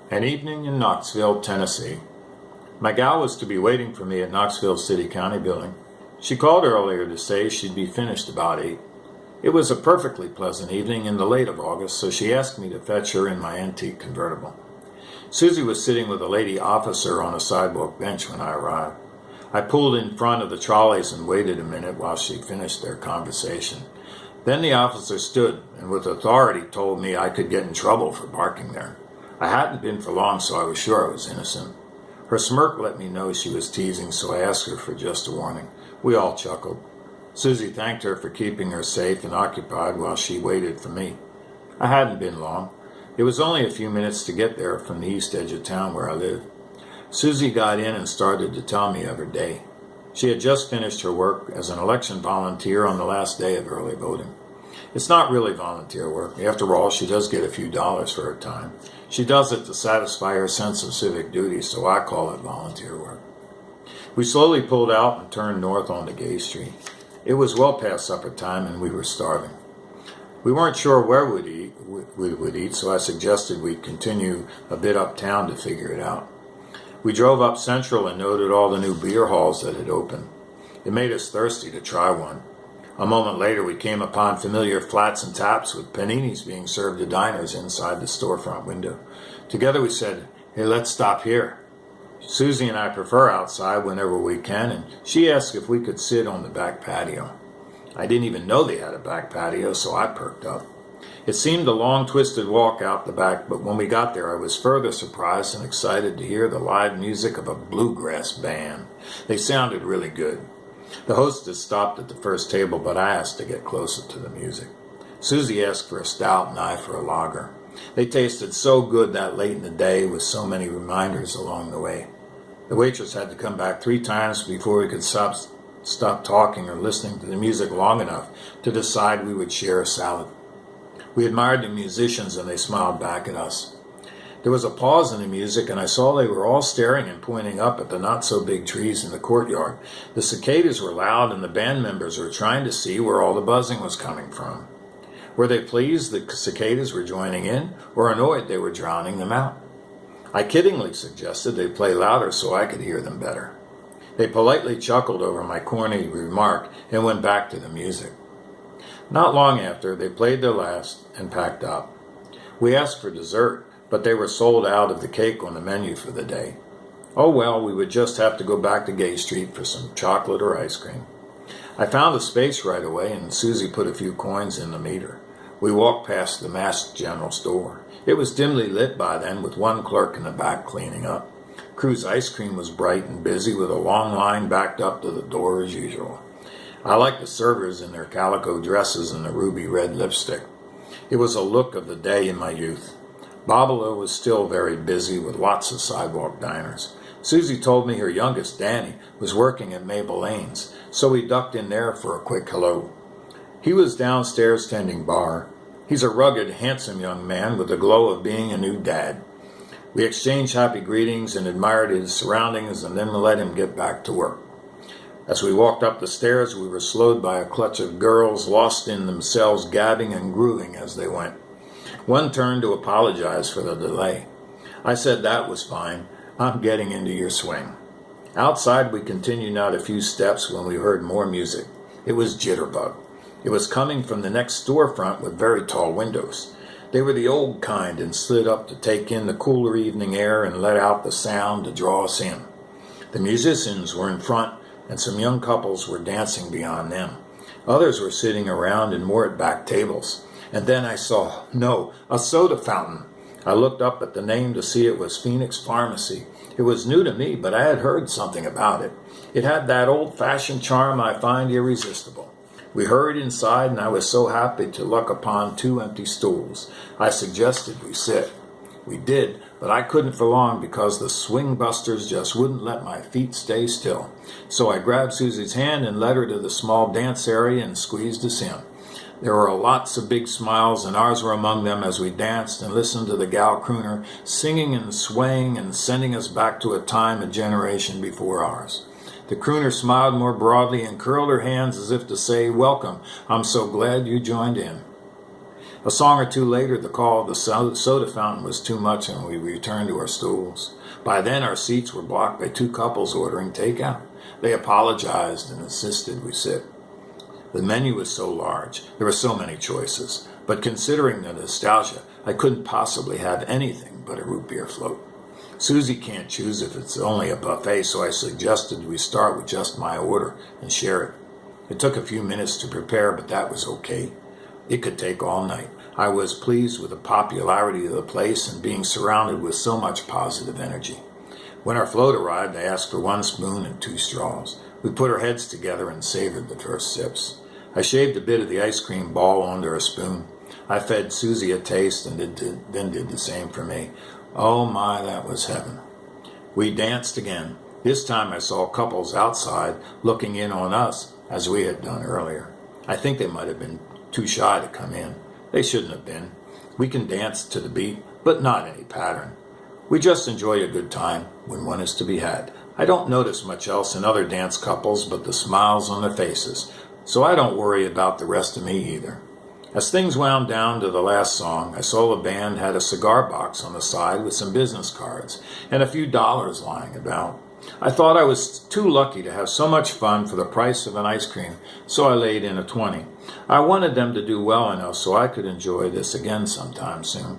An evening in Knoxville, Tennessee. My gal was to be waiting for me at Knoxville City County Building. She called earlier to say she'd be finished about 8. It was a perfectly pleasant evening in the late of August, so she asked me to fetch her in my antique convertible. Susie was sitting with a lady officer on a sidewalk bench when I arrived. I pulled in front of the trolleys and waited a minute while she finished their conversation. Then the officer stood and with authority told me I could get in trouble for parking there. I hadn't been for long, so I was sure I was innocent. Her smirk let me know she was teasing, so I asked her for just a warning. We all chuckled. Susie thanked her for keeping her safe and occupied while she waited for me. I hadn't been long. It was only a few minutes to get there from the east edge of town where I live. Susie got in and started to tell me of her day. She had just finished her work as an election volunteer on the last day of early voting. It's not really volunteer work. After all, she does get a few dollars for her time. She does it to satisfy her sense of civic duty, so I call it volunteer work. We slowly pulled out and turned north onto Gay Street. It was well past supper time and we were starving. We weren't sure where we would eat, so I suggested we continue a bit uptown to figure it out. We drove up Central and noted all the new beer halls that had opened. It made us thirsty to try one. A moment later, we came upon familiar flats and taps with paninis being served to diners inside the storefront window. Together we said, "Hey, let's stop here." Susie and I prefer outside whenever we can, and she asked if we could sit on the back patio. I didn't even know they had a back patio, so I perked up. It seemed a long, twisted walk out the back, but when we got there, I was further surprised and excited to hear the live music of a bluegrass band. They sounded really good. The hostess stopped at the first table, but I asked to get closer to the music. Susie asked for a stout and I for a lager. They tasted so good that late in the day with so many reminders along the way. The waitress had to come back 3 times before we could stop talking or listening to the music long enough to decide we would share a salad. We admired the musicians and they smiled back at us. There was a pause in the music and I saw they were all staring and pointing up at the not-so-big trees in the courtyard. The cicadas were loud and the band members were trying to see where all the buzzing was coming from. Were they pleased the cicadas were joining in or annoyed they were drowning them out? I kiddingly suggested they play louder so I could hear them better. They politely chuckled over my corny remark and went back to the music. Not long after, they played their last and packed up. We asked for dessert, but they were sold out of the cake on the menu for the day. Oh well, we would just have to go back to Gay Street for some chocolate or ice cream. I found a space right away and Susie put a few coins in the meter. We walked past the masked general store. It was dimly lit by then with one clerk in the back cleaning up. Crew's ice cream was bright and busy with a long line backed up to the door as usual. I liked the servers in their calico dresses and the ruby red lipstick. It was a look of the day in my youth. Babalo was still very busy with lots of sidewalk diners. Susie told me her youngest, Danny, was working at Mabel Lane's, so we ducked in there for a quick hello. He was downstairs tending bar. He's a rugged, handsome young man with the glow of being a new dad. We exchanged happy greetings and admired his surroundings and then let him get back to work. As we walked up the stairs, we were slowed by a clutch of girls lost in themselves, gabbing and grooving as they went. One turned to apologize for the delay. I said that was fine. I'm getting into your swing. Outside, we continued not a few steps when we heard more music. It was Jitterbug. It was coming from the next storefront with very tall windows. They were the old kind and slid up to take in the cooler evening air and let out the sound to draw us in. The musicians were in front and some young couples were dancing beyond them. Others were sitting around in more at back tables. And then I saw, a soda fountain. I looked up at the name to see it was Phoenix Pharmacy. It was new to me, but I had heard something about it. It had that old-fashioned charm I find irresistible. We hurried inside, and I was so happy to look upon 2 empty stools. I suggested we sit. We did, but I couldn't for long because the swing busters just wouldn't let my feet stay still. So I grabbed Susie's hand and led her to the small dance area and squeezed us in. There were lots of big smiles, and ours were among them as we danced and listened to the gal crooner singing and swaying and sending us back to a time a generation before ours. The crooner smiled more broadly and curled her hands as if to say, "Welcome, I'm so glad you joined in." A song or two later, the call of the soda fountain was too much and we returned to our stools. By then, our seats were blocked by two couples ordering takeout. They apologized and insisted we sit. The menu was so large. There were so many choices. But considering the nostalgia, I couldn't possibly have anything but a root beer float. Susie can't choose if it's only a buffet, so I suggested we start with just my order and share it. It took a few minutes to prepare, but that was okay. It could take all night. I was pleased with the popularity of the place and being surrounded with so much positive energy. When our float arrived, I asked for 1 spoon and 2 straws. We put our heads together and savored the first sips. I shaved a bit of the ice cream ball onto a spoon. I fed Susie a taste and then did the same for me. Oh my, that was heaven. We danced again. This time I saw couples outside looking in on us as we had done earlier. I think they might have been too shy to come in. They shouldn't have been. We can dance to the beat, but not any pattern. We just enjoy a good time when one is to be had. I don't notice much else in other dance couples but the smiles on their faces, so I don't worry about the rest of me either. As things wound down to the last song, I saw the band had a cigar box on the side with some business cards and a few dollars lying about. I thought I was too lucky to have so much fun for the price of an ice cream, so I laid in a 20. I wanted them to do well enough so I could enjoy this again sometime soon.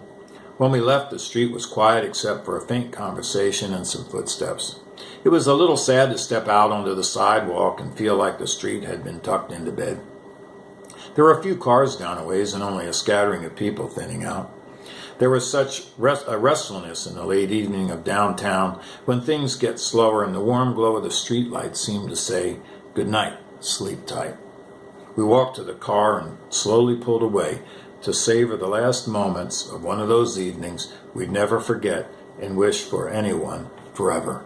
When we left, the street was quiet except for a faint conversation and some footsteps. It was a little sad to step out onto the sidewalk and feel like the street had been tucked into bed. There were a few cars down a ways and only a scattering of people thinning out. There was such a restfulness in the late evening of downtown when things get slower and the warm glow of the streetlights seemed to say, "Good night, sleep tight." We walked to the car and slowly pulled away to savor the last moments of one of those evenings we'd never forget and wish for anyone forever.